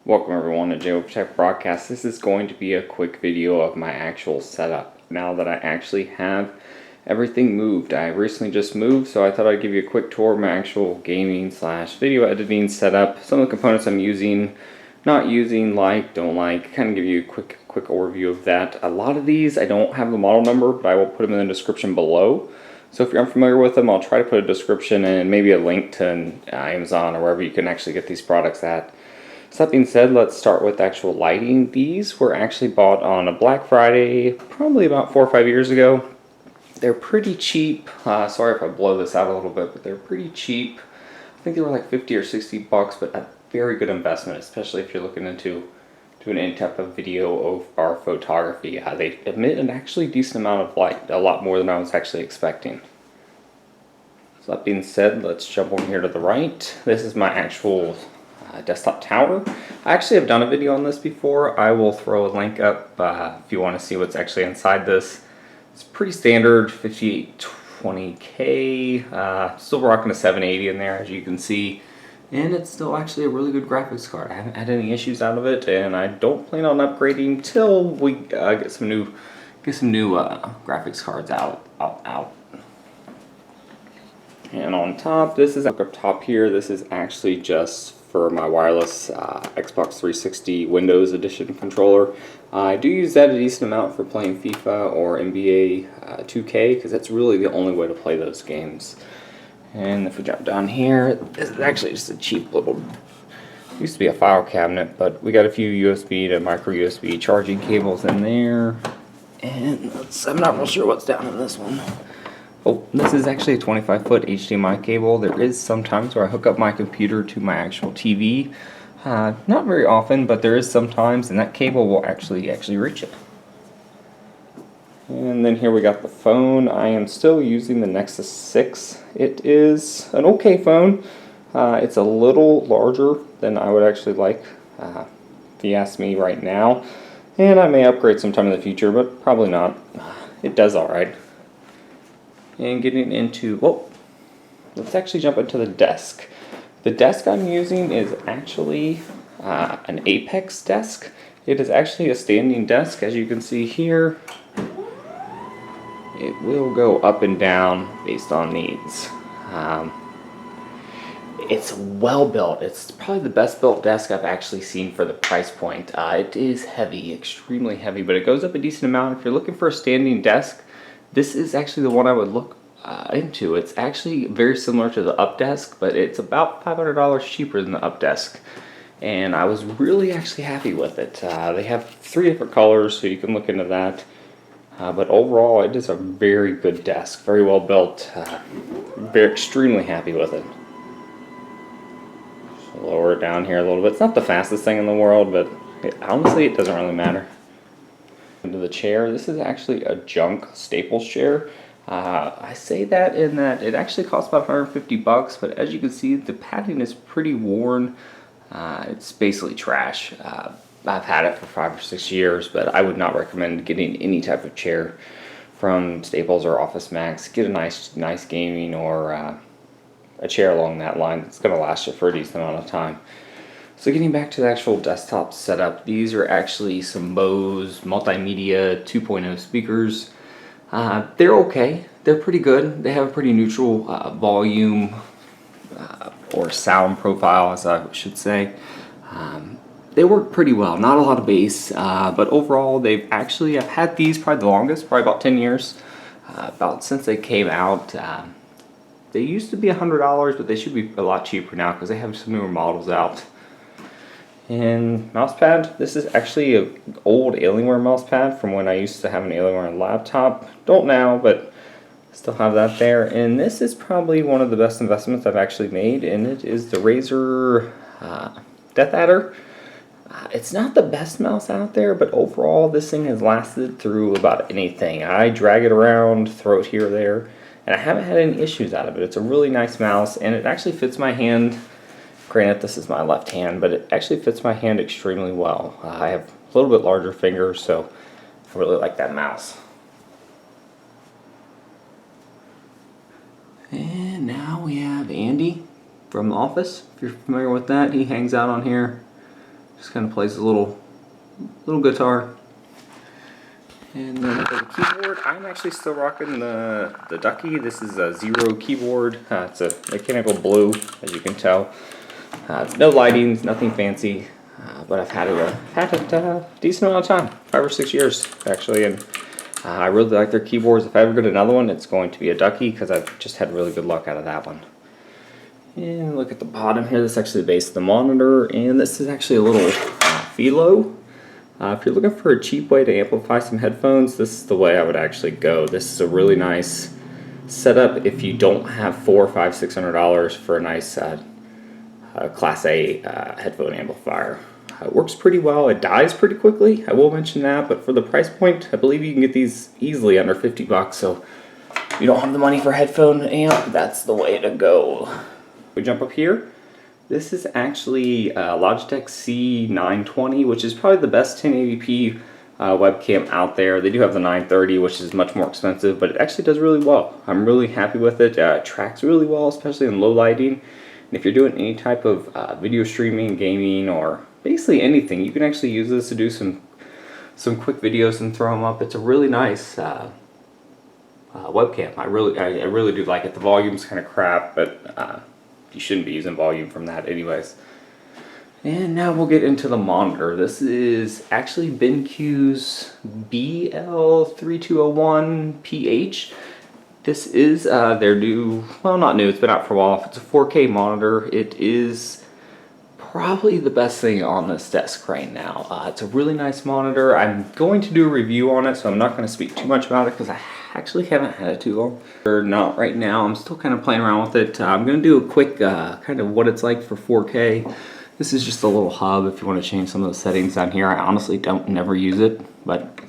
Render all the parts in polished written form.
Welcome everyone to Webcam broadcast. This is going to be a quick video of my actual setup. Now that I actually have everything moved. I recently just moved, so I thought I'd give you a quick tour of my actual gaming / video editing setup. Some of the components I'm using, not using, don't like, kind of give you a quick overview of that. A lot of these I don't have the model number, but I will put them in the description below. So if you're unfamiliar with them, I'll try to put a description and maybe a link to Amazon or wherever you can actually get these products at. So that being said, let's start with actual lighting. These were actually bought on a Black Friday, probably about 4 or 5 years ago. They're pretty cheap. Sorry if I blow this out a little bit, but they're pretty cheap. I think they were like 50 or 60 bucks, but a very good investment, especially if you're looking into doing any type of video or photography. They emit an actually decent amount of light, a lot more than I was actually expecting. So that being said, let's jump over here to the right. This is my actual desktop tower. I actually have done a video on this before. I will throw a link up if you want to see what's actually inside this. It's pretty standard 5820K, still rocking a 780 in there as you can see, and it's still actually a really good graphics card. I haven't had any issues out of it, and I don't plan on upgrading till we get some new graphics cards out. And on top, this is up top here. This is actually just for my wireless Xbox 360 Windows Edition controller. I do use that a decent amount for playing FIFA or NBA 2K because that's really the only way to play those games. And if we jump down here, this is actually just a cheap little, used to be a file cabinet, but we got a few USB to micro USB charging cables in there. And I'm not real sure what's down in this one. Oh, this is actually a 25-foot HDMI cable. There is sometimes where I hook up my computer to my actual TV. Not very often, but there is sometimes, and that cable will actually reach it. And then here we got the phone. I am still using the Nexus 6. It is an okay phone. It's a little larger than I would actually like, if you ask me right now. And I may upgrade sometime in the future, but probably not. It does alright. And getting into, well, let's actually jump into the desk. The desk I'm using is actually an Apex desk. It is actually a standing desk, as you can see here. It will go up and down based on needs. It's well built. It's probably the best built desk I've actually seen for the price point. It is heavy, extremely heavy, but it goes up a decent amount. If you're looking for a standing desk, this is actually the one I would look into. It's actually very similar to the Updesk, but it's about $500 cheaper than the Updesk. And I was really actually happy with it. They have 3 different colors, so you can look into that. But overall, it is a very good desk, very well built. Extremely happy with it. So lower it down here a little bit. It's not the fastest thing in the world, but honestly, it doesn't really matter. Into the chair, this is actually a junk Staples chair. I say that in that it actually costs about 150 bucks, but as you can see, the padding is pretty worn. It's basically trash. I've had it for 5 or 6 years, but I would not recommend getting any type of chair from Staples or Office Max. Get a nice gaming or a chair along that line that's going to last you for a decent amount of time. So getting back to the actual desktop setup, these are actually some Bose Multimedia 2.0 speakers. They're okay. They're pretty good. They have a pretty neutral volume or sound profile, as I should say. They work pretty well. Not a lot of bass, but overall, I've had these probably the longest, probably about 10 years, about since they came out. They used to be $100, but they should be a lot cheaper now because they have some newer models out. And mousepad, this is actually an old Alienware mousepad from when I used to have an Alienware laptop. Don't now, but still have that there. And this is probably one of the best investments I've actually made, and it is the Razer DeathAdder. It's not the best mouse out there, but overall this thing has lasted through about anything. I drag it around, throw it here or there, and I haven't had any issues out of it. It's a really nice mouse, and it actually fits my hand. Granted, this is my left hand, but it actually fits my hand extremely well. I have a little bit larger fingers, so I really like that mouse. And now we have Andy from The Office. If you're familiar with that, he hangs out on here. Just kind of plays a little guitar. And then for the keyboard, I'm actually still rocking the Ducky. This is a Zero keyboard. It's a mechanical blue, as you can tell. It's no lighting, it's nothing fancy, but I've had it a decent amount of time, 5 or 6 years actually, and I really like their keyboards. If I ever get another one, it's going to be a Ducky because I've just had really good luck out of that one. And look at the bottom here. This is actually the base of the monitor, and this is actually a little FiiO. If you're looking for a cheap way to amplify some headphones, this is the way I would actually go. This is a really nice setup if you don't have $400, $500, $600 for a nice Class A headphone amplifier. It works pretty well. It dies pretty quickly, I will mention that, but for the price point, I believe you can get these easily under 50 bucks, so if you don't have the money for a headphone amp, that's the way to go. We jump up here. This is actually Logitech C920, which is probably the best 1080p webcam out there. They do have the 930, which is much more expensive, but it actually does really well. I'm really happy with it. It tracks really well, especially in low lighting. And if you're doing any type of video streaming, gaming, or basically anything, you can actually use this to do some quick videos and throw them up. It's a really nice webcam. I really do like it. The volume's kind of crap, but you shouldn't be using volume from that anyways. And now we'll get into the monitor. This is actually BenQ's BL3201PH. This is their new, well, not new, it's been out for a while. It's a 4K monitor. It is probably the best thing on this desk right now. It's a really nice monitor. I'm going to do a review on it, so I'm not going to speak too much about it because I actually haven't had it too long. Or not right now. I'm still kind of playing around with it. I'm going to do a quick kind of what it's like for 4K. This is just a little hub if you want to change some of the settings down here. I honestly don't never use it, but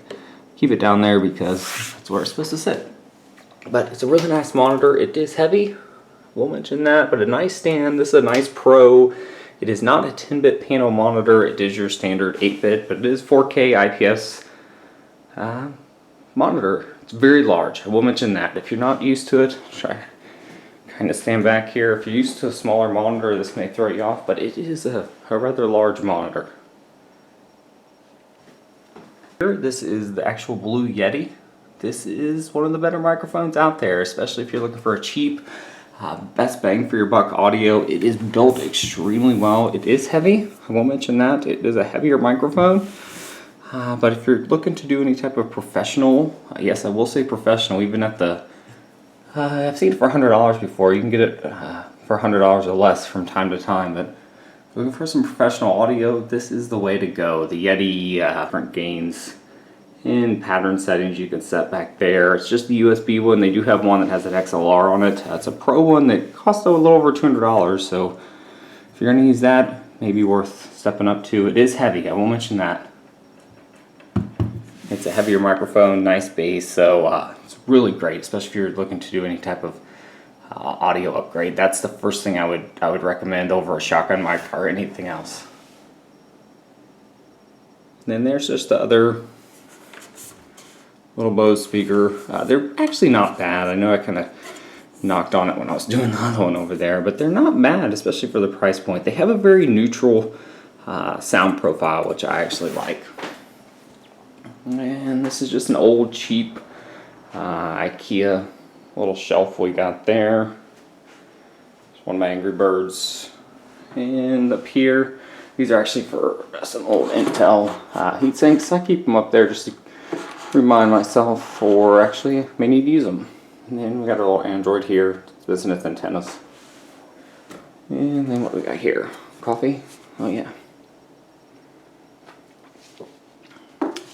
keep it down there because that's where it's supposed to sit. But it's a really nice monitor. It is heavy, we'll mention that, but a nice stand. This is a nice Pro. It is not a 10-bit panel monitor. It is your standard 8-bit, but it is 4K IPS monitor. It's very large. I will mention that. If you're not used to it, try kind of stand back here. If you're used to a smaller monitor, this may throw you off, but it is a rather large monitor. Here, this is the actual blue Yeti. This is one of the better microphones out there, especially if you're looking for a cheap, best bang for your buck audio. It is built extremely well. It is heavy. I will mention that. It is a heavier microphone. But if you're looking to do any type of professional, yes, I will say professional, even at the, I've seen it for $100 before. You can get it for $100 or less from time to time. But looking for some professional audio, this is the way to go. The Yeti different gains and pattern settings you can set back there. It's just the USB one. They do have one that has an XLR on it. It's a Pro one that costs a little over $200. So if you're going to use that, maybe worth stepping up to. It is heavy. I will mention that. It's a heavier microphone, nice bass, so it's really great, especially if you're looking to do any type of audio upgrade. That's the first thing I would recommend over a shotgun mic or anything else. And then there's just the other little Bose speaker. They're actually not bad. I know I kind of knocked on it when I was doing the other one over there, but they're not bad, especially for the price point. They have a very neutral sound profile, which I actually like. And this is just an old cheap IKEA little shelf we got there. It's one of my Angry Birds. And up here, these are actually for some old Intel heat sinks. I keep them up there just to remind myself, or actually may need to use them. And then we got a little Android here. It's missing its antennas. And then what do we got here? Coffee? Oh yeah.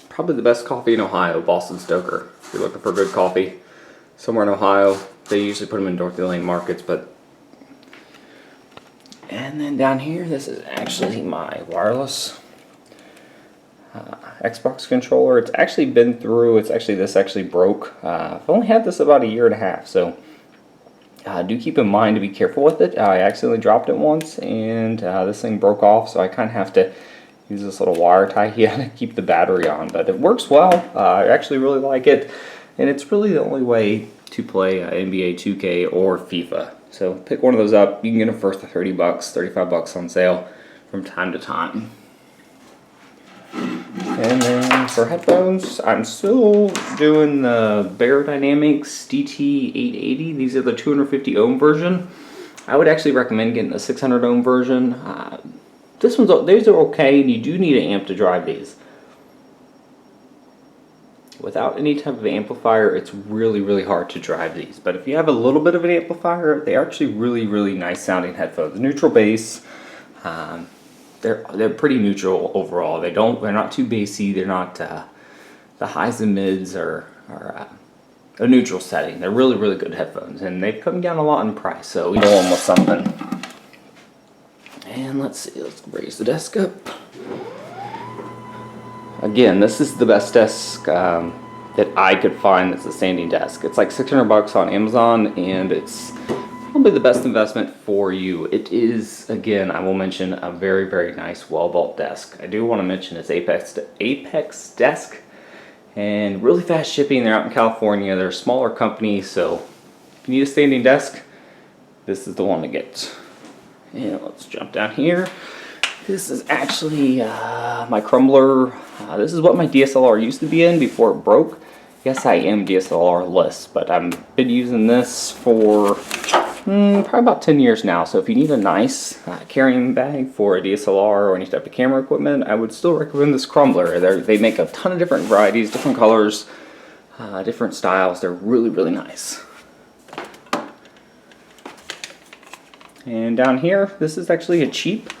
Probably the best coffee in Ohio, Boston Stoker. If you're looking for good coffee somewhere in Ohio, they usually put them in Dorothy Lane markets, but. And then down here, this is actually my wireless Xbox controller. It's actually been through, this actually broke. I've only had this about 1.5 years, so do keep in mind to be careful with it. I accidentally dropped it once, and this thing broke off, so I kind of have to use this little wire tie here to keep the battery on, but it works well. I actually really like it, and it's really the only way to play NBA 2K or FIFA. So pick one of those up. You can get them for 30 bucks, 35 bucks on sale from time to time. And then for headphones, I'm still doing the Beyerdynamic DT880. These are the 250 ohm version. I would actually recommend getting the 600 ohm version. These are okay, and you do need an amp to drive these. Without any type of amplifier, it's really, really hard to drive these. But if you have a little bit of an amplifier, they're actually really, really nice sounding headphones. Neutral bass. They're pretty neutral overall. They're not too bassy. They're not the highs and mids are a neutral setting. They're really, really good headphones, and they've come down a lot in price. So we go on with something. And let's see. Let's raise the desk up. Again, this is the best desk that I could find that's a standing desk. It's like $600 on Amazon, and it's probably the best investment for you. It is, again, I will mention, a very, very nice well-built desk. I do want to mention it's Apex Desk, and really fast shipping. They're out in California. They're a smaller company, so if you need a standing desk, this is the one to get. And let's jump down here. This is actually my crumbler. This is what my DSLR used to be in before it broke. Yes, I am DSLR-less, but I've been using this for probably about 10 years now. So if you need a nice carrying bag for a DSLR or any type of camera equipment, I would still recommend this crumbler. They make a ton of different varieties, different colors, different styles. They're really, really nice. And down here, this is actually a cheap.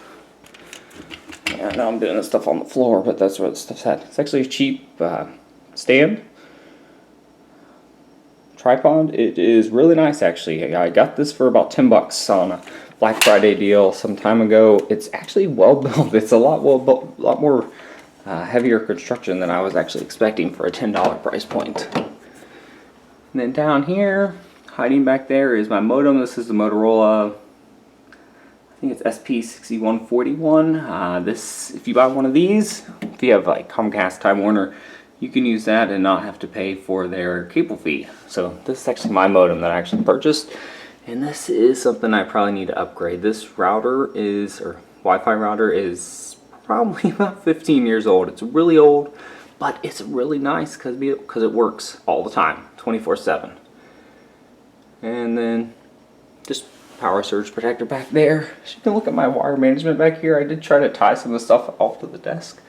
I know I'm doing this stuff on the floor, but that's where the stuff's at. It's actually a cheap stand. Tripod. It is really nice, actually. I got this for about $10 on a Black Friday deal some time ago. It's actually well built. It's a lot more heavier construction than I was actually expecting for a $10 price point. And then down here, hiding back there, is my modem. This is the Motorola. I think it's SP6141. This, if you buy one of these, if you have like Comcast, Time Warner, you can use that and not have to pay for their cable fee. So this is actually my modem that I actually purchased, and this is something I probably need to upgrade. This router is, or Wi-Fi router is probably about 15 years old. It's really old, but it's really nice because it works all the time, 24/7. And then just power surge protector back there. So you can look at my wire management back here. I did try to tie some of the stuff off to the desk,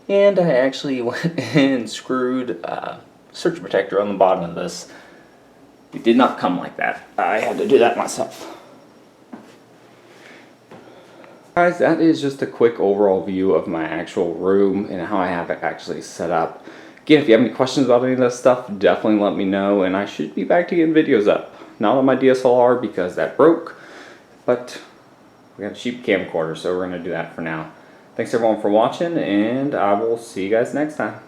and I actually went and screwed surge protector on the bottom of this. It did not come like that. I had to do that myself. Guys, that is just a quick overall view of my actual room and how I have it actually set up. Again, if you have any questions about any of this stuff, definitely let me know, and I should be back to getting videos up. Not on my DSLR because that broke, but we got a cheap camcorder, so we're going to do that for now. Thanks everyone for watching, and I will see you guys next time.